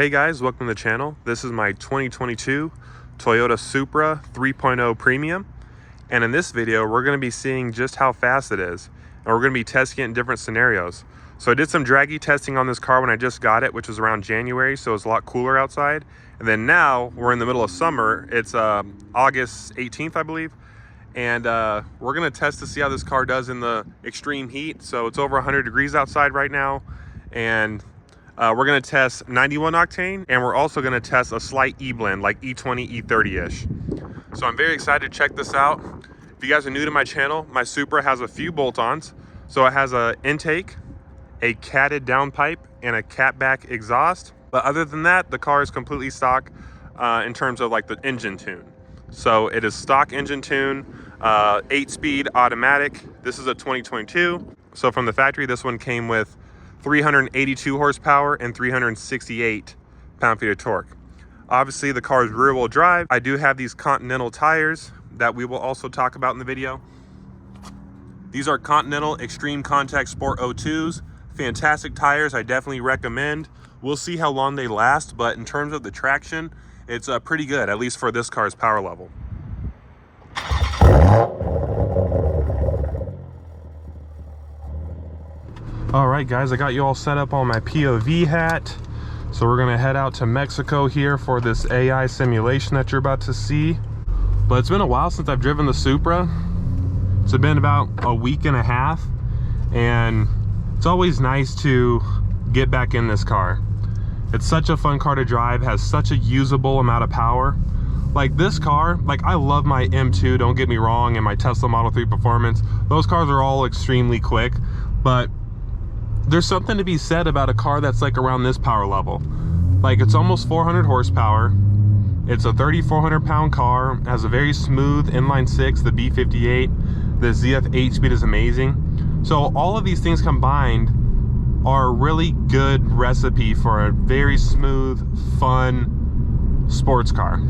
Hey guys, welcome to the channel. This is my 2022 Toyota Supra 3.0 Premium. And in this video, we're going to be seeing just how fast it is. And we're going to be testing it in different scenarios. So I did some Dragy testing on this car when I just got it, which was around January, so it's a lot cooler outside. And then now we're in the middle of summer. It's August 18th, I believe. And we're going to test to see how this car does in the extreme heat. So it's over 100 degrees outside right now. And we're going to test 91 octane, and we're also going to test a slight E-blend, like E20, E30-ish. So I'm very excited to check this out. If you guys are new to my channel, my Supra has a few bolt-ons. So it has an intake, a catted downpipe, and a catback exhaust. But other than that, the car is completely stock in terms of like the engine tune. So it is stock engine tune, 8-speed automatic. This is a 2022. So from the factory, this one came with 382 horsepower and 368 pound-feet of torque. Obviously, the car is rear-wheel drive. I do have these Continental tires that we will also talk about in the video. These are Continental Extreme Contact Sport 02s. Fantastic tires, I definitely recommend. We'll see how long they last, but in terms of the traction, it's pretty good, at least for this car's power level. All right, guys, I got you all set up on my POV hat. So we're gonna head out to Mexico here for this AI simulation that you're about to see. But it's been a while since I've driven the Supra. It's been about a week and a half, and it's always nice to get back in this car. It's such a fun car to drive, has such a usable amount of power. Like this car, like I love my M2, don't get me wrong, and my Tesla Model 3 Performance. Those cars are all extremely quick, but there's something to be said about a car that's like around this power level. Like it's almost 400 horsepower. It's a 3,400 pound car, has a very smooth inline six, the B58. The ZF 8-speed is amazing. So all of these things combined are a really good recipe for a very smooth, fun sports car.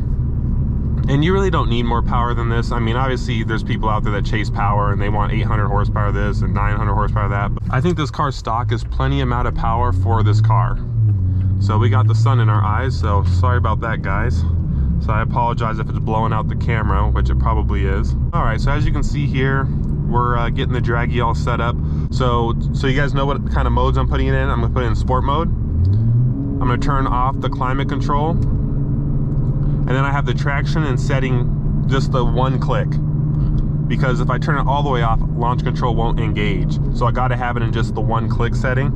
And you really don't need more power than this. I mean, obviously there's people out there that chase power and they want 800 horsepower this and 900 horsepower that. But I think this car's stock is plenty amount of power for this car. So we got the sun in our eyes, so sorry about that, guys. So I apologize if it's blowing out the camera, which it probably is. All right, so as you can see here, we're getting the Dragy all set up. So you guys know what kind of modes I'm putting it in. I'm gonna put it in sport mode. I'm gonna turn off the climate control. And then I have the traction and setting just the one click, because if I turn it all the way off, launch control won't engage. So I got to have it in just the one click setting.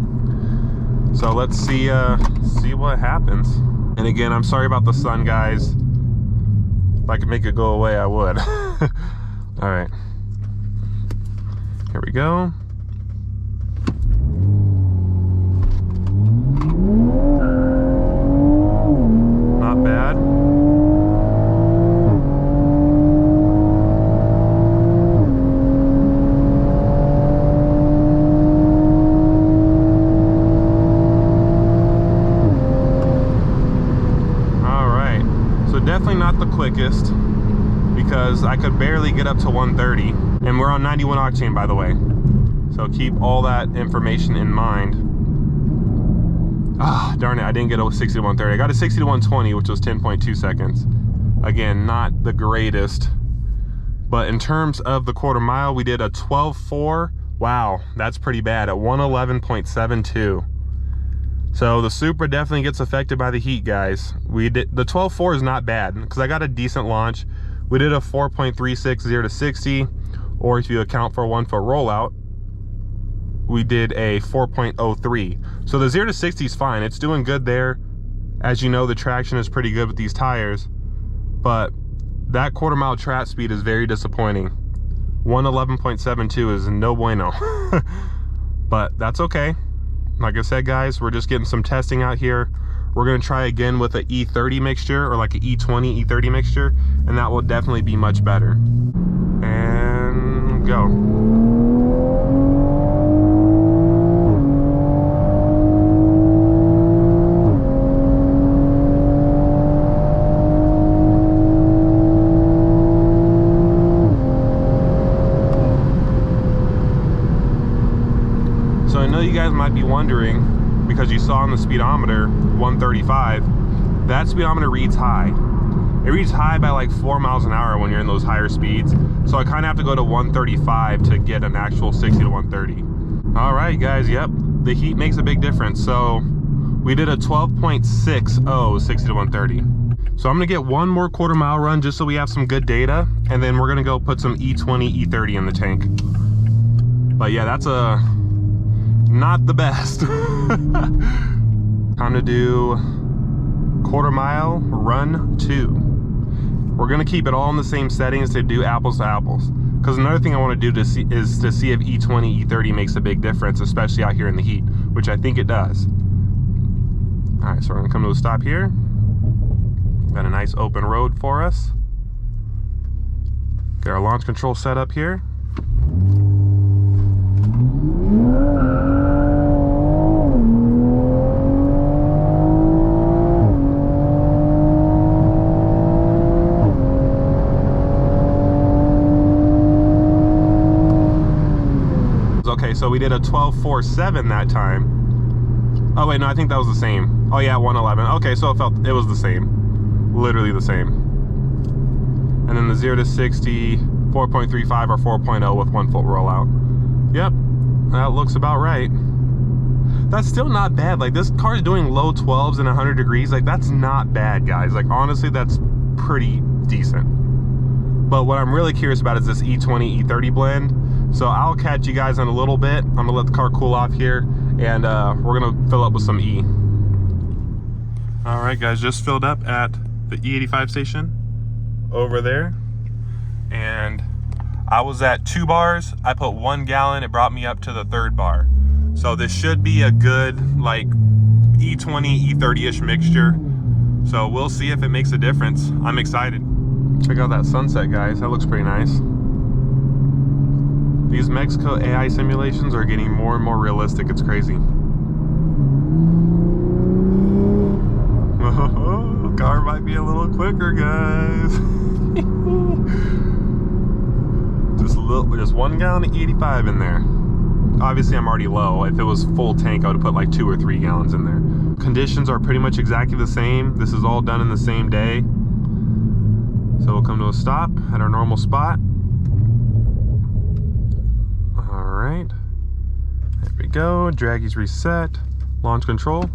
So let's see what happens. And again, I'm sorry about the sun, guys. If I could make it go away, I would. All right, here we go. Not bad. Definitely not the quickest, because I could barely get up to 130, and we're on 91 octane, by the way, so keep all that information in mind. Ah, darn it, I didn't get a 60 to 130. I got a 60 to 120, which was 10.2 seconds. Again, not the greatest, but in terms of the quarter mile, we did a 12.4. Wow, that's pretty bad, at 111.72. So the Supra definitely gets affected by the heat, guys. We did the 12.4 is not bad, because I got a decent launch. We did a 4.36 0 to 60, or if you account for a 1 foot rollout, we did a 4.03. So the 0 to 60 is fine. It's doing good there. As you know, the traction is pretty good with these tires, but that quarter mile track speed is very disappointing. 111.72 is no bueno. But that's okay. Like I said, guys, we're just getting some testing out here. We're going to try again with an E30 mixture, or like an E20, E30 mixture, and that will definitely be much better. And go. So I know you guys might be wondering, because you saw on the speedometer 135, that speedometer reads high. It reads high by like 4 miles an hour when you're in those higher speeds. So I kind of have to go to 135 to get an actual 60 to 130. All right, guys, yep, the heat makes a big difference. So we did a 12.60 60 to 130. So I'm gonna get one more quarter mile run just so we have some good data, and then we're gonna go put some E20, E30 in the tank. But yeah, that's not the best. Time to do quarter mile run 2. We're gonna keep it all in the same settings to do apples to apples. Because another thing I want to do is to see if E20, E30 makes a big difference, especially out here in the heat, which I think it does. All right, so we're gonna come to a stop here. Got a nice open road for us. Get our launch control set up here. Okay, so we did a 12.47 that time. Oh wait, no, I think that was the same. Oh yeah, 111. Okay, so it was the same. Literally the same. And then the 0 to 60, 4.35 or 4.0 with 1 foot rollout. Yep, that looks about right. That's still not bad. Like, this car is doing low 12s and 100 degrees. Like, that's not bad, guys. Like, honestly, that's pretty decent. But what I'm really curious about is this E20, E30 blend. So I'll catch you guys in a little bit. I'm gonna let the car cool off here, and we're gonna fill up with some E. All right, guys, just filled up at the E85 station over there, and I was at 2 bars. I put 1 gallon. It brought me up to the 3rd bar. So this should be a good like E20, E30-ish mixture. So we'll see if it makes a difference. I'm excited. Check out that sunset, guys. That looks pretty nice. These Mexico AI simulations are getting more and more realistic. It's crazy. Oh, car might be a little quicker, guys. just 1 gallon of E85 in there. Obviously, I'm already low. If it was full tank, I would have put like 2 or 3 gallons in there. Conditions are pretty much exactly the same. This is all done in the same day. So we'll come to a stop at our normal spot. Alright, there we go. Dragy's reset. Launch control.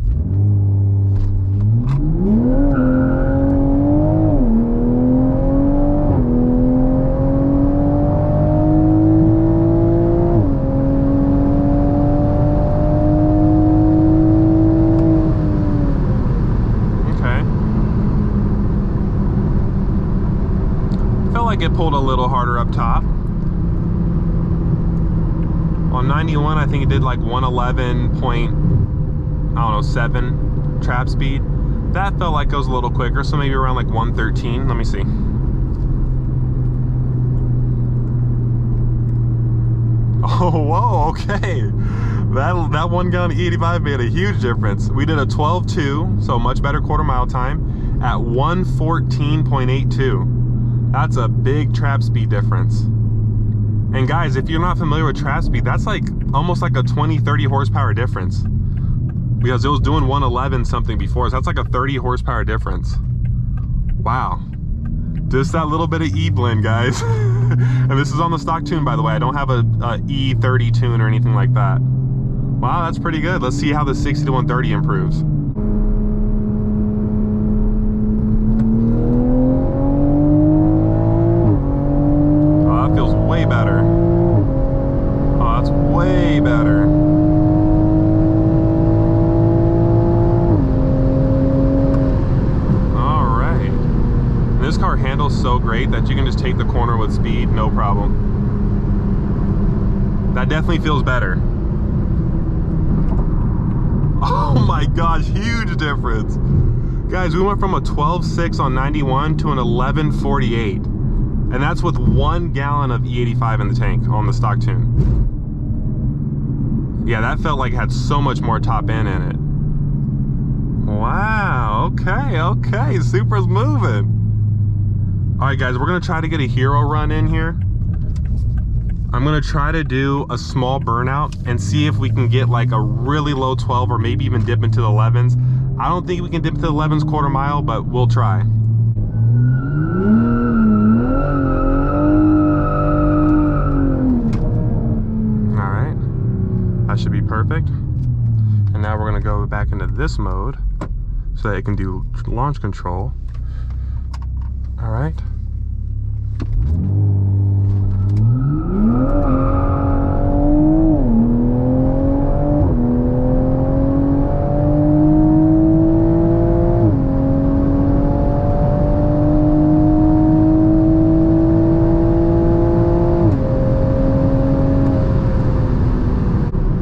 Okay. Felt like it pulled a little harder up top. On 91, I think it did like 111.7 trap speed. That felt like it was a little quicker, so maybe around like 113. Let me see. Oh, whoa, okay. That 1 gallon E85 made a huge difference. We did a 12.2, so much better quarter mile time at 114.82. That's a big trap speed difference. And guys, if you're not familiar with trap speed, that's like almost like a 20-30 horsepower difference, because it was doing 111 something before, so that's like a 30 horsepower difference. Wow, just that little bit of E blend, guys. And this is on the stock tune, by the way. I don't have a E30 tune or anything like that. Wow, that's pretty good. Let's see how the 60 to 130 improves. Way better. Oh, that's way better. All right. This car handles so great that you can just take the corner with speed, no problem. That definitely feels better. Oh my gosh, huge difference. Guys, we went from a 12.6 on 91 to an 11.48. And that's with 1 gallon of E85 in the tank on the stock tune. Yeah, that felt like it had so much more top end in it. Wow, okay, Supra's moving. All right, guys, we're gonna try to get a hero run in here. I'm gonna try to do a small burnout and see if we can get like a really low 12 or maybe even dip into the 11s. I don't think we can dip to the 11s quarter mile, but we'll try. All right, that should be perfect. And now we're gonna go back into this mode so that it can do launch control. All right.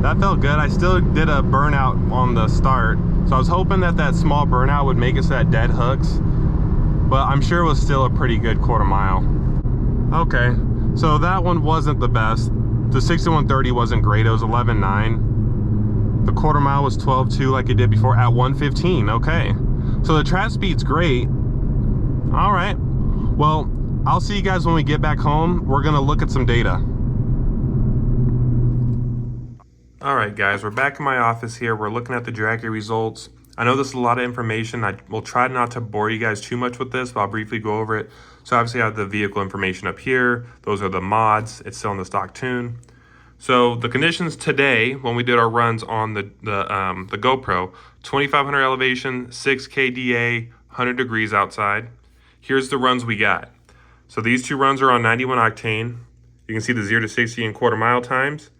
That felt good. I still did a burnout on the start, so I was hoping that that small burnout would make us at dead hooks, but I'm sure it was still a pretty good quarter mile. Okay, so that one wasn't the best. The 6130 wasn't great. It was 11.9. The quarter mile was 12.2 like it did before at 115. Okay, so the track speed's great. All right, well, I'll see you guys when we get back home. We're gonna look at some data. All right, guys, we're back in my office here. We're looking at the Dragy results. I know this is a lot of information. I will try not to bore you guys too much with this, but I'll briefly go over it. So obviously I have the vehicle information up here. Those are the mods. It's still in the stock tune. So the conditions today, when we did our runs on the GoPro, 2,500 elevation, 6 kDA, 100 degrees outside. Here's the runs we got. So these two runs are on 91 octane. You can see the 0 to 60 in quarter mile times.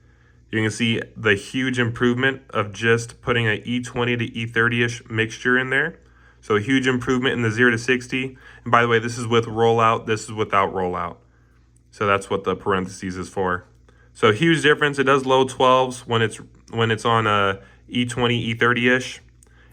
You can see the huge improvement of just putting an E20 to E30-ish mixture in there. So a huge improvement in the 0 to 60. And by the way, this is with rollout, this is without rollout. So that's what the parentheses is for. So huge difference. It does low 12s when it's on a E20, E30-ish.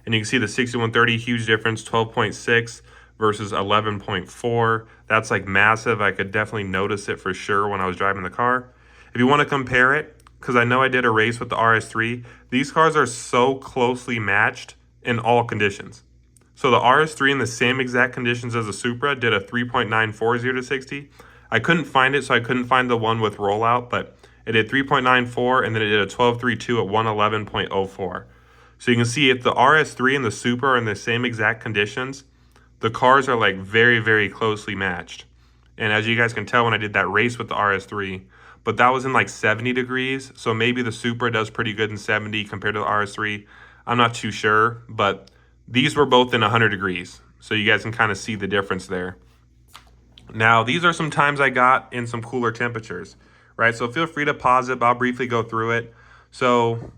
And you can see the 6130, huge difference, 12.6 versus 11.4. That's like massive. I could definitely notice it for sure when I was driving the car. If you want to compare it, because I know I did a race with the RS3. These cars are so closely matched in all conditions. So the RS3 in the same exact conditions as the Supra did a 3.94 0 to 60. I couldn't find it, so I couldn't find the one with rollout, but it did 3.94 and then it did a 12.32 at 111.04. So you can see if the RS3 and the Supra are in the same exact conditions, the cars are like very, very closely matched. And as you guys can tell when I did that race with the RS3, but that was in like 70 degrees. So maybe the Supra does pretty good in 70 compared to the RS3. I'm not too sure, but these were both in 100 degrees. So you guys can kind of see the difference there. Now, these are some times I got in some cooler temperatures, right? So feel free to pause it, but I'll briefly go through it. So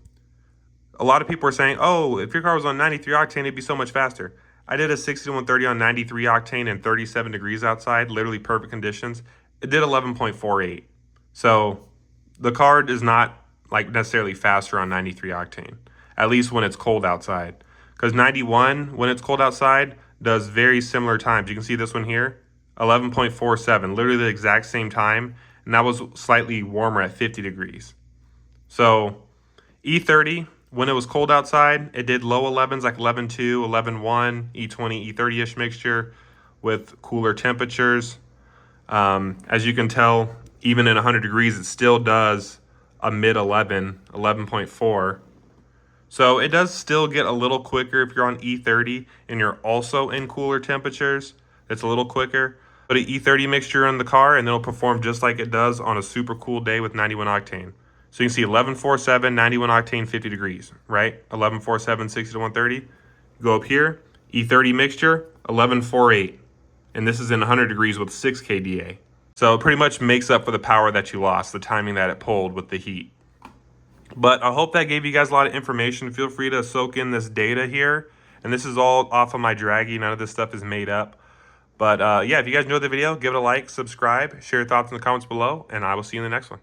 a lot of people are saying, oh, if your car was on 93 octane, it'd be so much faster. I did a 6130 on 93 octane and 37 degrees outside, literally perfect conditions. It did 11.48. So the car is not like necessarily faster on 93 octane, at least when it's cold outside. Because 91, when it's cold outside, does very similar times. You can see this one here, 11.47, literally the exact same time. And that was slightly warmer at 50 degrees. So E30, when it was cold outside, it did low 11s like 11.2, 11.1, E20, E30-ish mixture with cooler temperatures. As you can tell, even in 100 degrees, it still does a mid 11, 11.4. So it does still get a little quicker if you're on E30 and you're also in cooler temperatures. It's a little quicker. Put an E30 mixture in the car and it'll perform just like it does on a super cool day with 91 octane. So you can see 11.47, 91 octane, 50 degrees, right? 11.47, 60 to 130. Go up here, E30 mixture, 11.48. And this is in 100 degrees with 6 kDA. So it pretty much makes up for the power that you lost, the timing that it pulled with the heat. But I hope that gave you guys a lot of information. Feel free to soak in this data here. And this is all off of my Dragy. None of this stuff is made up. But yeah, if you guys enjoyed the video, give it a like, subscribe, share your thoughts in the comments below, and I will see you in the next one.